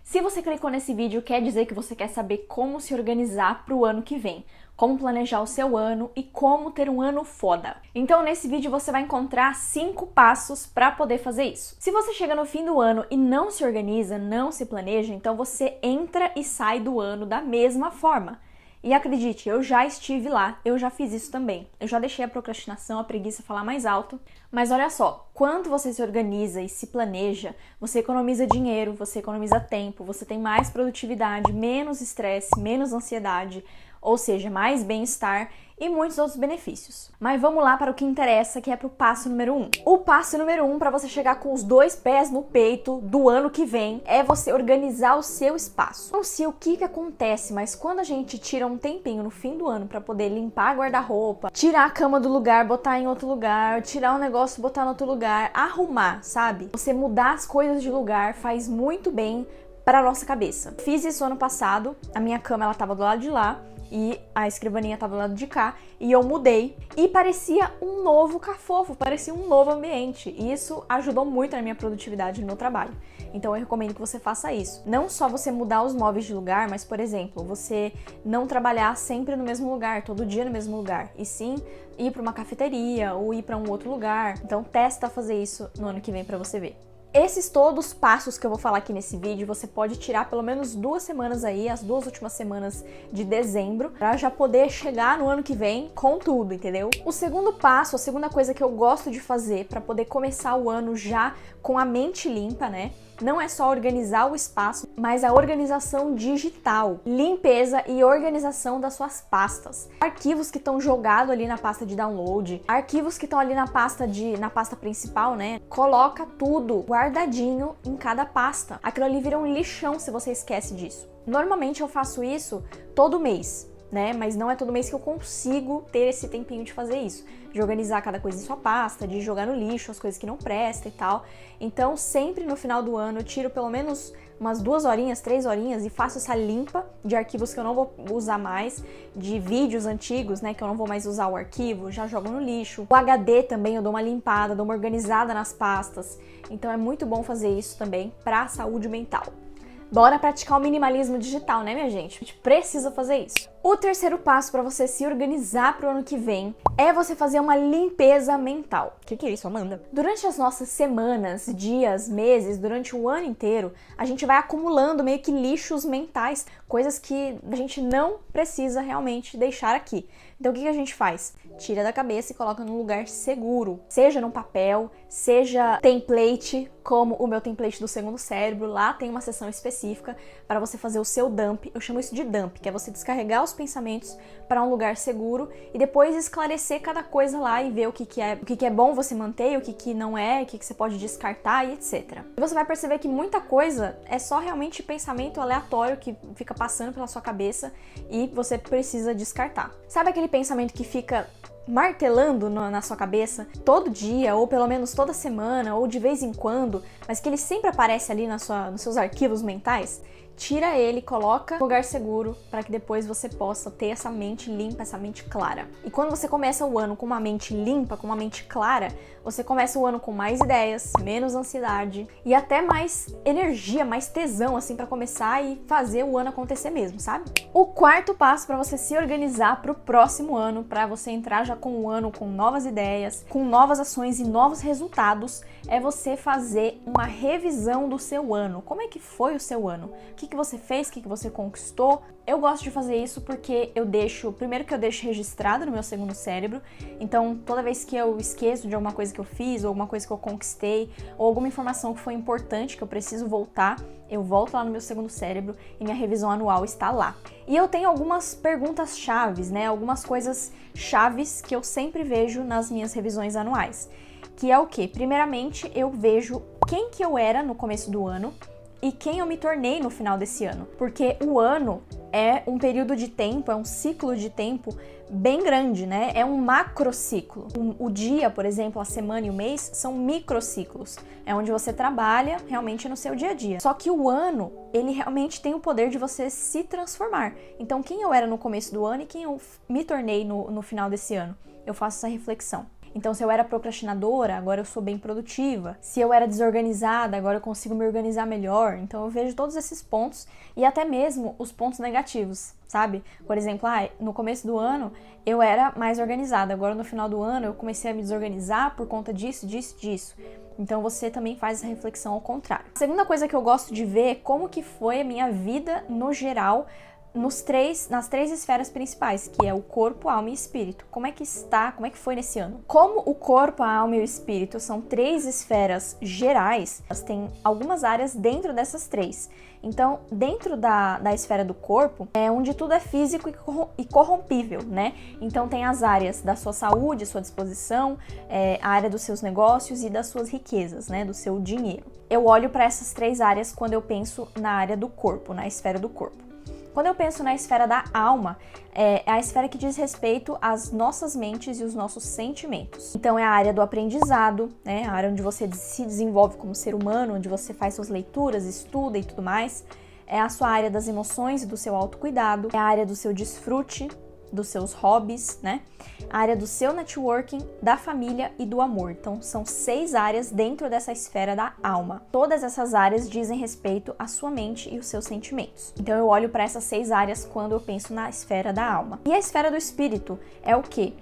Se você clicou nesse vídeo, quer dizer que você quer saber como se organizar para o ano que vem, como planejar o seu ano e como ter um ano foda. Então nesse vídeo você vai encontrar 5 passos para poder fazer isso. Se você chega no fim do ano e não se organiza, não se planeja, então você entra e sai do ano da mesma forma. E acredite, eu já estive lá, eu já fiz isso também. Eu já deixei a procrastinação, a preguiça falar mais alto. Mas olha só, quando você se organiza e se planeja, você economiza dinheiro, você economiza tempo, você tem mais produtividade, menos estresse, menos ansiedade, ou seja, mais bem-estar e muitos outros benefícios. Mas vamos lá para o que interessa, que é para o passo número 1. O passo número 1 para você chegar com os 2 pés no peito do ano que vem é você organizar o seu espaço. Não sei o que acontece, mas quando a gente tira um tempinho no fim do ano para poder limpar guarda-roupa, tirar a cama do lugar, botar em outro lugar, tirar um negócio, botar em outro lugar, arrumar, sabe? Você mudar as coisas de lugar faz muito bem para a nossa cabeça. Fiz isso ano passado, a minha cama ela tava do lado de lá, e a escrivaninha tava do lado de cá, e eu mudei, e parecia um novo cafofo, parecia um novo ambiente, e isso ajudou muito na minha produtividade no meu trabalho. Então eu recomendo que você faça isso. Não só você mudar os móveis de lugar, mas, por exemplo, você não trabalhar sempre no mesmo lugar, todo dia no mesmo lugar, e sim ir para uma cafeteria ou ir para um outro lugar. Então testa fazer isso no ano que vem para você ver. Esses todos os passos que eu vou falar aqui nesse vídeo, você pode tirar pelo menos 2 semanas aí, as 2 últimas semanas de dezembro, pra já poder chegar no ano que vem com tudo, entendeu? O segundo passo, a segunda coisa que eu gosto de fazer pra poder começar o ano já com a mente limpa, né? Não é só organizar o espaço, mas a organização digital, limpeza e organização das suas pastas. Arquivos que estão jogados ali na pasta de download, arquivos que estão ali na pasta principal, né? Coloca tudo guardadinho em cada pasta. Aquilo ali vira um lixão se você esquece disso. Normalmente eu faço isso todo mês, né? Mas não é todo mês que eu consigo ter esse tempinho de fazer isso, de organizar cada coisa em sua pasta, de jogar no lixo as coisas que não prestam e tal. Então, sempre no final do ano eu tiro pelo menos umas 2 horinhas, 3 horinhas e faço essa limpa de arquivos que eu não vou usar mais, de vídeos antigos, né, que eu não vou mais usar o arquivo, já jogo no lixo. O HD também eu dou uma limpada, dou uma organizada nas pastas. Então é muito bom fazer isso também para a saúde mental. Bora praticar o minimalismo digital, né, minha gente? A gente precisa fazer isso. O terceiro passo para você se organizar para o ano que vem é você fazer uma limpeza mental. O que é isso, Amanda? Durante as nossas semanas, dias, meses, durante o ano inteiro, a gente vai acumulando meio que lixos mentais, coisas que a gente não precisa realmente deixar aqui. Então o que a gente faz? Tira da cabeça e coloca num lugar seguro, seja num papel, seja template, como o meu template do segundo cérebro. Lá tem uma seção específica para você fazer o seu dump. Eu chamo isso de dump, que é você descarregar os pensamentos para um lugar seguro e depois esclarecer cada coisa lá e ver o que é bom você manter, o que não é, o que você pode descartar e etc. E você vai perceber que muita coisa é só realmente pensamento aleatório que fica passando pela sua cabeça e você precisa descartar. Sabe aquele pensamento que fica martelando na sua cabeça todo dia, ou pelo menos toda semana, ou de vez em quando, mas que ele sempre aparece ali nos seus arquivos mentais? Tira ele, coloca no lugar seguro para que depois você possa ter essa mente limpa, essa mente clara. E quando você começa o ano com uma mente limpa, com uma mente clara, você começa o ano com mais ideias, menos ansiedade e até mais energia, mais tesão assim para começar e fazer o ano acontecer mesmo, sabe? O quarto passo para você se organizar para o próximo ano, para você entrar já com o ano com novas ideias, com novas ações e novos resultados, é você fazer uma revisão do seu ano. Como é que foi o seu ano? O que você fez, o que você conquistou. Eu gosto de fazer isso porque primeiro que eu deixo registrado no meu segundo cérebro, então toda vez que eu esqueço de alguma coisa que eu fiz, ou alguma coisa que eu conquistei, ou alguma informação que foi importante, que eu preciso voltar, eu volto lá no meu segundo cérebro e minha revisão anual está lá. E eu tenho algumas perguntas chaves, né, algumas coisas chaves que eu sempre vejo nas minhas revisões anuais, que é o quê? Primeiramente, eu vejo quem que eu era no começo do ano, e quem eu me tornei no final desse ano. Porque o ano é um período de tempo, é um ciclo de tempo bem grande, né? É um macrociclo. O dia, por exemplo, a semana e o mês são microciclos. É onde você trabalha realmente no seu dia a dia. Só que o ano, ele realmente tem o poder de você se transformar. Então, quem eu era no começo do ano e quem eu me tornei no final desse ano? Eu faço essa reflexão. Então, se eu era procrastinadora, agora eu sou bem produtiva. Se eu era desorganizada, agora eu consigo me organizar melhor. Então, eu vejo todos esses pontos e até mesmo os pontos negativos, sabe? Por exemplo, no começo do ano eu era mais organizada, agora no final do ano eu comecei a me desorganizar por conta disso. Então você também faz essa reflexão ao contrário. A segunda coisa que eu gosto de ver é como que foi a minha vida no geral nas três esferas principais, que é o corpo, alma e espírito. Como é que foi nesse ano? Como o corpo, a alma e o espírito são três esferas gerais, elas têm algumas áreas dentro dessas três. Então, dentro da esfera do corpo, é onde tudo é físico e corrompível, né? Então, tem as áreas da sua saúde, sua disposição, a área dos seus negócios e das suas riquezas, né? Do seu dinheiro. Eu olho para essas três áreas quando eu penso na área do corpo, na esfera do corpo. Quando eu penso na esfera da alma, é a esfera que diz respeito às nossas mentes e os nossos sentimentos. Então é a área do aprendizado, né? A área onde você se desenvolve como ser humano, onde você faz suas leituras, estuda e tudo mais. É a sua área das emoções e do seu autocuidado. É a área do seu desfrute, dos seus hobbies, né? A área do seu networking, da família e do amor. Então, são 6 áreas dentro dessa esfera da alma. Todas essas áreas dizem respeito à sua mente e os seus sentimentos. Então, eu olho para essas 6 áreas quando eu penso na esfera da alma. E a esfera do espírito é o quê?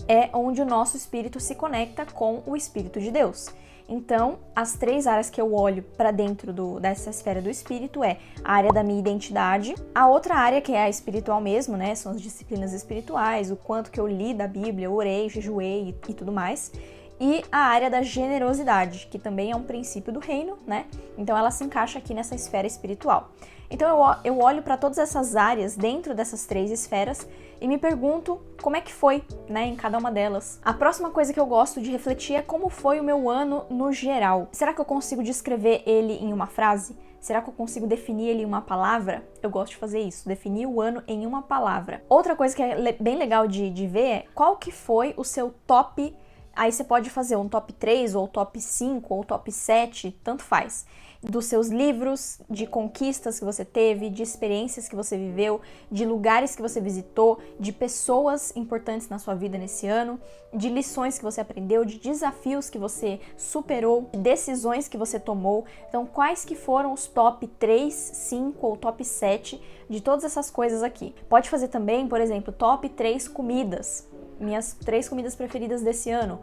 É onde o nosso espírito se conecta com o Espírito de Deus. Então, as 3 áreas que eu olho para dentro dessa esfera do espírito é a área da minha identidade, a outra área que é a espiritual mesmo, né, são as disciplinas espirituais, o quanto que eu li da Bíblia, orei, jejuei e tudo mais, e a área da generosidade, que também é um princípio do reino, né, então ela se encaixa aqui nessa esfera espiritual. Então eu olho para todas essas áreas dentro dessas 3 esferas e me pergunto como é que foi, né, em cada uma delas. A próxima coisa que eu gosto de refletir é como foi o meu ano no geral. Será que eu consigo descrever ele em uma frase? Será que eu consigo definir ele em uma palavra? Eu gosto de fazer isso, definir o ano em uma palavra. Outra coisa que é bem legal de ver é qual que foi o seu top. Aí você pode fazer um top 3, ou top 5, ou top 7, tanto faz. Dos seus livros, de conquistas que você teve, de experiências que você viveu, de lugares que você visitou, de pessoas importantes na sua vida nesse ano, de lições que você aprendeu, de desafios que você superou, de decisões que você tomou. Então, quais que foram os top 3, 5 ou top 7 de todas essas coisas aqui? Pode fazer também, por exemplo, top 3 comidas, minhas 3 comidas preferidas desse ano.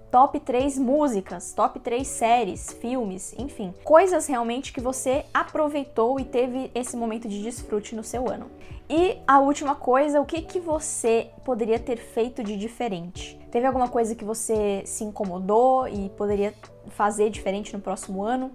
Top 3 músicas, top 3 séries, filmes, enfim. Coisas realmente que você aproveitou e teve esse momento de desfrute no seu ano. E a última coisa, o que você poderia ter feito de diferente? Teve alguma coisa que você se incomodou e poderia fazer diferente no próximo ano?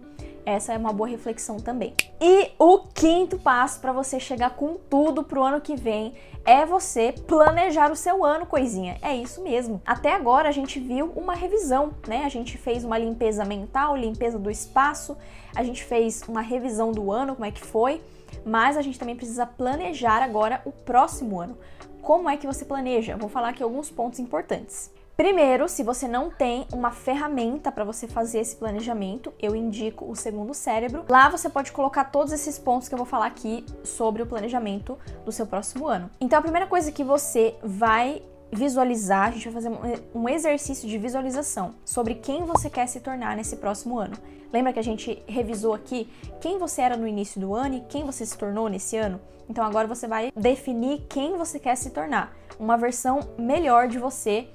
Essa é uma boa reflexão também. E o 5º passo para você chegar com tudo pro ano que vem é você planejar o seu ano, coisinha. É isso mesmo. Até agora a gente viu uma revisão, né? A gente fez uma limpeza mental, limpeza do espaço, a gente fez uma revisão do ano, como é que foi, mas a gente também precisa planejar agora o próximo ano. Como é que você planeja? Vou falar aqui alguns pontos importantes. Primeiro, se você não tem uma ferramenta para você fazer esse planejamento, eu indico o Segundo Cérebro. Lá você pode colocar todos esses pontos que eu vou falar aqui sobre o planejamento do seu próximo ano. Então, a primeira coisa que você vai visualizar, a gente vai fazer um exercício de visualização sobre quem você quer se tornar nesse próximo ano. Lembra que a gente revisou aqui quem você era no início do ano e quem você se tornou nesse ano? Então agora você vai definir quem você quer se tornar, uma versão melhor de você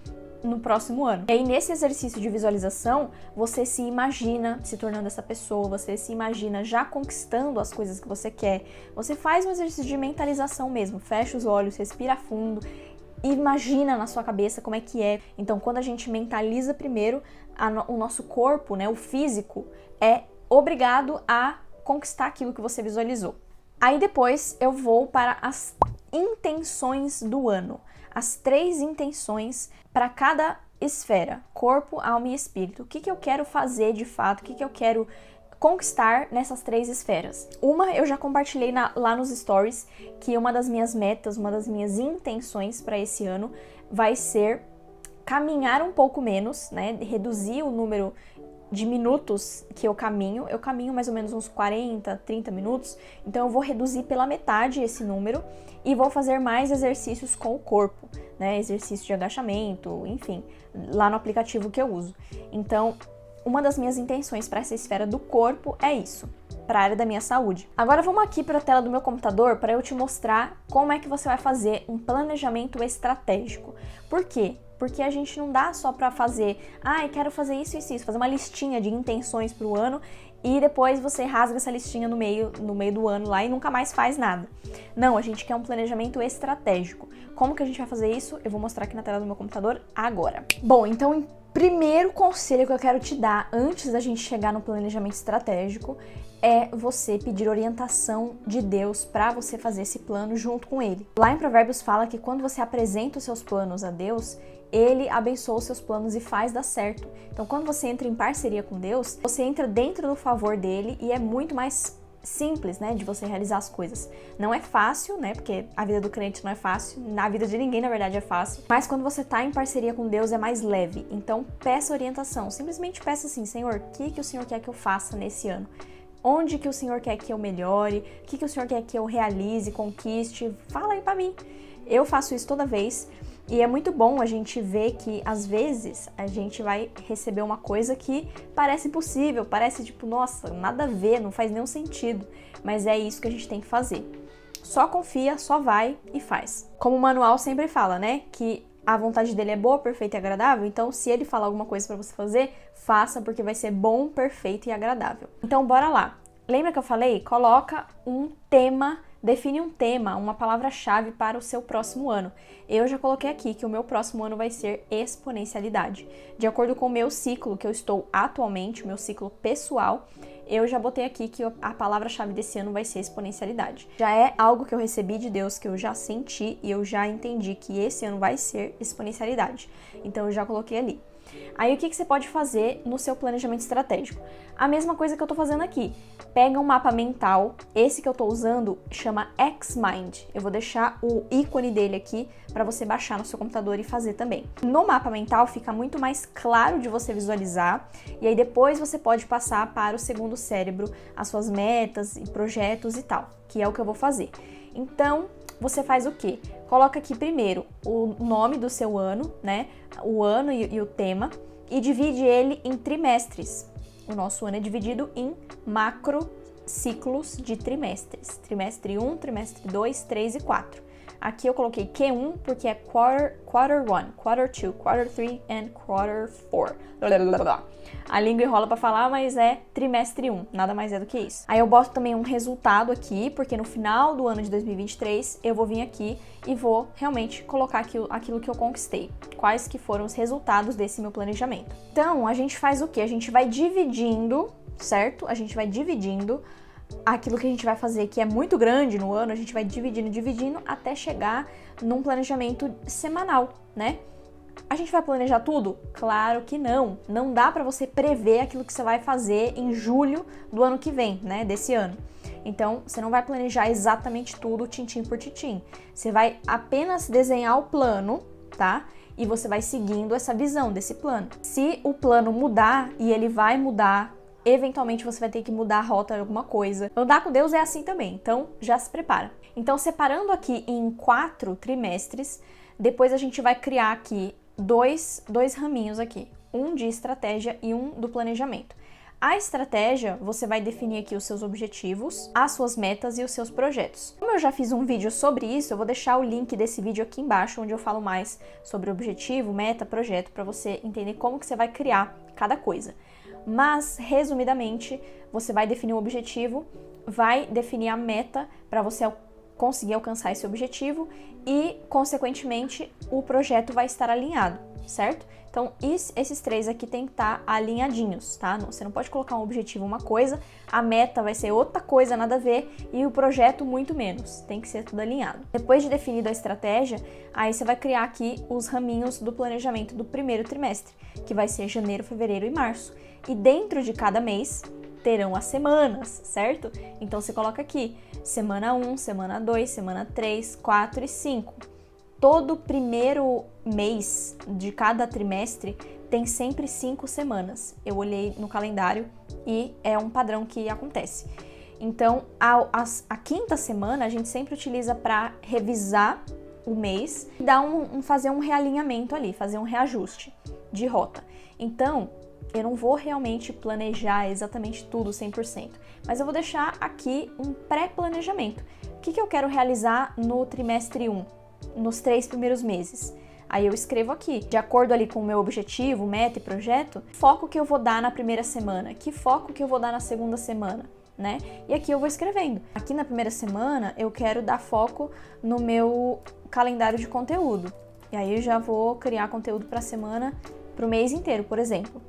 no próximo ano. E aí, nesse exercício de visualização, você se imagina se tornando essa pessoa, você se imagina já conquistando as coisas que você quer. Você faz um exercício de mentalização mesmo, fecha os olhos, respira fundo, imagina na sua cabeça como é que é. Então, quando a gente mentaliza primeiro, o nosso corpo, né, o físico, é obrigado a conquistar aquilo que você visualizou. Aí depois eu vou para as intenções do ano. As 3 intenções para cada esfera, corpo, alma e espírito. O que eu quero fazer de fato, o que eu quero conquistar nessas 3 esferas. Uma eu já compartilhei lá nos stories, que uma das minhas metas, uma das minhas intenções para esse ano vai ser caminhar um pouco menos, né, reduzir o número de minutos que eu caminho mais ou menos uns 40, 30 minutos, então eu vou reduzir pela metade esse número e vou fazer mais exercícios com o corpo, né? Exercício de agachamento, enfim, lá no aplicativo que eu uso. Então, uma das minhas intenções para essa esfera do corpo é isso, para a área da minha saúde. Agora vamos aqui para a tela do meu computador para eu te mostrar como é que você vai fazer um planejamento estratégico. Por quê? Porque a gente não dá só para fazer, eu quero fazer isso, fazer uma listinha de intenções para o ano e depois você rasga essa listinha no meio do ano lá e nunca mais faz nada. Não, a gente quer um planejamento estratégico. Como que a gente vai fazer isso? Eu vou mostrar aqui na tela do meu computador agora. Bom, então o primeiro conselho que eu quero te dar antes da gente chegar no planejamento estratégico é você pedir orientação de Deus para você fazer esse plano junto com Ele. Lá em Provérbios fala que quando você apresenta os seus planos a Deus, Ele abençoa os seus planos e faz dar certo. Então, quando você entra em parceria com Deus, você entra dentro do favor dele e é muito mais simples, né, de você realizar as coisas. Não é fácil, né, porque a vida do crente não é fácil, na vida de ninguém, na verdade, é fácil, mas quando você tá em parceria com Deus é mais leve. Então, peça orientação, simplesmente peça assim, Senhor, o que o Senhor quer que eu faça nesse ano? Onde que o Senhor quer que eu melhore? O que o Senhor quer que eu realize, conquiste? Fala aí pra mim. Eu faço isso toda vez. E é muito bom a gente ver que, às vezes, a gente vai receber uma coisa que parece impossível, parece tipo, nossa, nada a ver, não faz nenhum sentido. Mas é isso que a gente tem que fazer. Só confia, só vai e faz. Como o manual sempre fala, né? Que a vontade dele é boa, perfeita e agradável. Então, se ele falar alguma coisa pra você fazer, faça, porque vai ser bom, perfeito e agradável. Então, bora lá. Lembra que eu falei? Coloca um tema, define um tema, uma palavra-chave para o seu próximo ano. Eu já coloquei aqui que o meu próximo ano vai ser exponencialidade. De acordo com o meu ciclo que eu estou atualmente, o meu ciclo pessoal, eu já botei aqui que a palavra-chave desse ano vai ser exponencialidade. Já é algo que eu recebi de Deus, que eu já senti e eu já entendi que esse ano vai ser exponencialidade. Então eu já coloquei ali. Aí o que você pode fazer no seu planejamento estratégico? A mesma coisa que eu tô fazendo aqui. Pega um mapa mental, esse que eu tô usando chama Xmind. Eu vou deixar o ícone dele aqui para você baixar no seu computador e fazer também. No mapa mental fica muito mais claro de você visualizar e aí depois você pode passar para o segundo cérebro as suas metas e projetos e tal, que é o que eu vou fazer. Então, você faz o quê? Coloca aqui primeiro o nome do seu ano, né? O ano e o tema, e divide ele em trimestres. O nosso ano é dividido em macro ciclos de trimestres. Trimestre 1, trimestre 2, 3 e 4. Aqui eu coloquei Q1 porque é quarter 1, quarter 2, quarter 3 and quarter 4. A língua enrola pra falar, mas é trimestre 1, nada mais é do que isso. Aí eu boto também um resultado aqui, porque no final do ano de 2023 eu vou vir aqui e vou realmente colocar aquilo que eu conquistei. Quais que foram os resultados desse meu planejamento. Então, a gente faz o quê? A gente vai dividindo, certo? A gente vai dividindo aquilo que a gente vai fazer, que é muito grande no ano, a gente vai dividindo até chegar num planejamento semanal, né? A gente vai planejar tudo? Claro que não. Não dá pra você prever aquilo que você vai fazer em julho do ano que vem, né? Desse ano. Então, você não vai planejar exatamente tudo, tintim por tintim. Você vai apenas desenhar o plano, tá? E você vai seguindo essa visão desse plano. Se o plano mudar, e ele vai mudar, eventualmente você vai ter que mudar a rota de alguma coisa. Andar com Deus é assim também, então já se prepara. Então, separando aqui em 4 trimestres, depois a gente vai criar aqui dois raminhos aqui. Um de estratégia e um do planejamento. A estratégia, você vai definir aqui os seus objetivos, as suas metas e os seus projetos. Como eu já fiz um vídeo sobre isso, eu vou deixar o link desse vídeo aqui embaixo, onde eu falo mais sobre objetivo, meta, projeto, para você entender como que você vai criar cada coisa. Mas, resumidamente, você vai definir o objetivo, vai definir a meta para você conseguir alcançar esse objetivo e, consequentemente, o projeto vai estar alinhado, certo? Então, esses 3 aqui tem que estar alinhadinhos, tá? Você não pode colocar um objetivo uma coisa, a meta vai ser outra coisa, nada a ver, e o projeto muito menos. Tem que ser tudo alinhado. Depois de definida a estratégia, aí você vai criar aqui os raminhos do planejamento do primeiro trimestre, que vai ser janeiro, fevereiro e março. E dentro de cada mês terão as semanas, certo? Então você coloca aqui semana 1, semana 2, semana 3, 4 e 5. Todo primeiro mês de cada trimestre tem sempre 5 semanas. Eu olhei no calendário e é um padrão que acontece. Então, a quinta semana a gente sempre utiliza para revisar o mês e fazer um realinhamento ali, fazer um reajuste de rota. Então, eu não vou realmente planejar exatamente tudo 100%, mas eu vou deixar aqui um pré-planejamento. O que eu quero realizar no trimestre 1, nos 3 primeiros meses? Aí eu escrevo aqui, de acordo ali com o meu objetivo, meta e projeto, foco que eu vou dar na primeira semana, que foco que eu vou dar na segunda semana, né? E aqui eu vou escrevendo. Aqui na primeira semana eu quero dar foco no meu calendário de conteúdo. E aí eu já vou criar conteúdo para a semana, para o mês inteiro, por exemplo.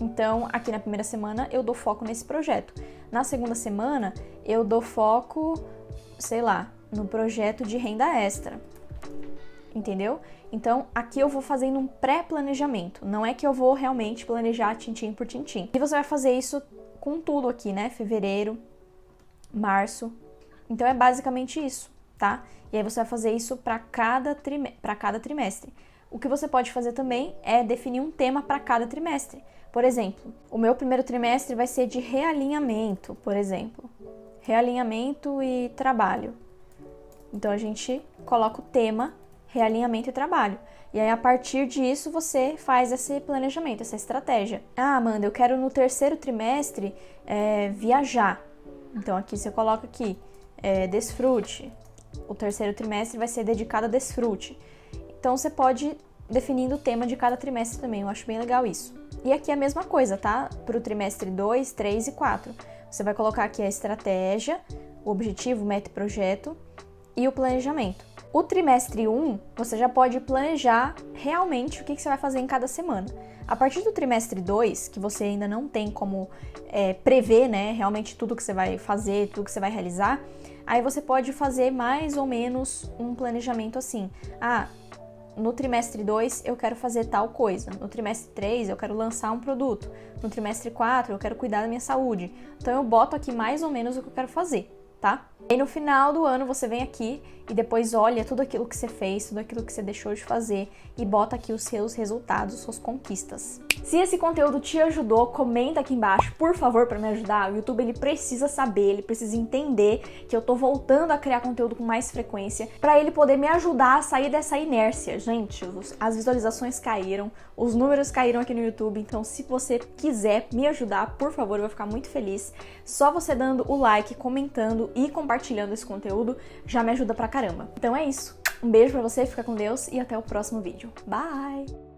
Então, aqui na primeira semana eu dou foco nesse projeto. Na segunda semana eu dou foco, sei lá, no projeto de renda extra. Entendeu? Então, aqui eu vou fazendo um pré-planejamento. Não é que eu vou realmente planejar tintim por tintim. E você vai fazer isso com tudo aqui, né? Fevereiro, março. Então, é basicamente isso, tá? E aí você vai fazer isso para cada trimestre. O que você pode fazer também é definir um tema para cada trimestre. Por exemplo, o meu primeiro trimestre vai ser de realinhamento, por exemplo. Realinhamento e trabalho. Então, a gente coloca o tema realinhamento e trabalho. E aí, a partir disso, você faz esse planejamento, essa estratégia. Ah, Amanda, eu quero no terceiro trimestre viajar. Então, aqui você coloca aqui, desfrute. O terceiro trimestre vai ser dedicado a desfrute. Então, você pode ir definindo o tema de cada trimestre também. Eu acho bem legal isso. E aqui é a mesma coisa, tá? Para o trimestre 2, 3 e 4. Você vai colocar aqui a estratégia, o objetivo, meta e projeto e o planejamento. O trimestre 1, você já pode planejar realmente o que você vai fazer em cada semana. A partir do trimestre 2, que você ainda não tem como prever, né, realmente tudo que você vai fazer, tudo que você vai realizar, aí você pode fazer mais ou menos um planejamento assim. Ah, no trimestre 2 eu quero fazer tal coisa, no trimestre 3 eu quero lançar um produto, no trimestre 4 eu quero cuidar da minha saúde. Então eu boto aqui mais ou menos o que eu quero fazer, tá? E no final do ano você vem aqui e depois olha tudo aquilo que você fez, tudo aquilo que você deixou de fazer e bota aqui os seus resultados, suas conquistas. Se esse conteúdo te ajudou, comenta aqui embaixo, por favor, para me ajudar. O YouTube ele precisa saber, ele precisa entender que eu tô voltando a criar conteúdo com mais frequência para ele poder me ajudar a sair dessa inércia. Gente, as visualizações caíram, os números caíram aqui no YouTube, então se você quiser me ajudar, por favor, eu vou ficar muito feliz. Só você dando o like, comentando e compartilhando esse conteúdo já me ajuda pra caramba. Então é isso. Um beijo pra você, fica com Deus e até o próximo vídeo. Bye!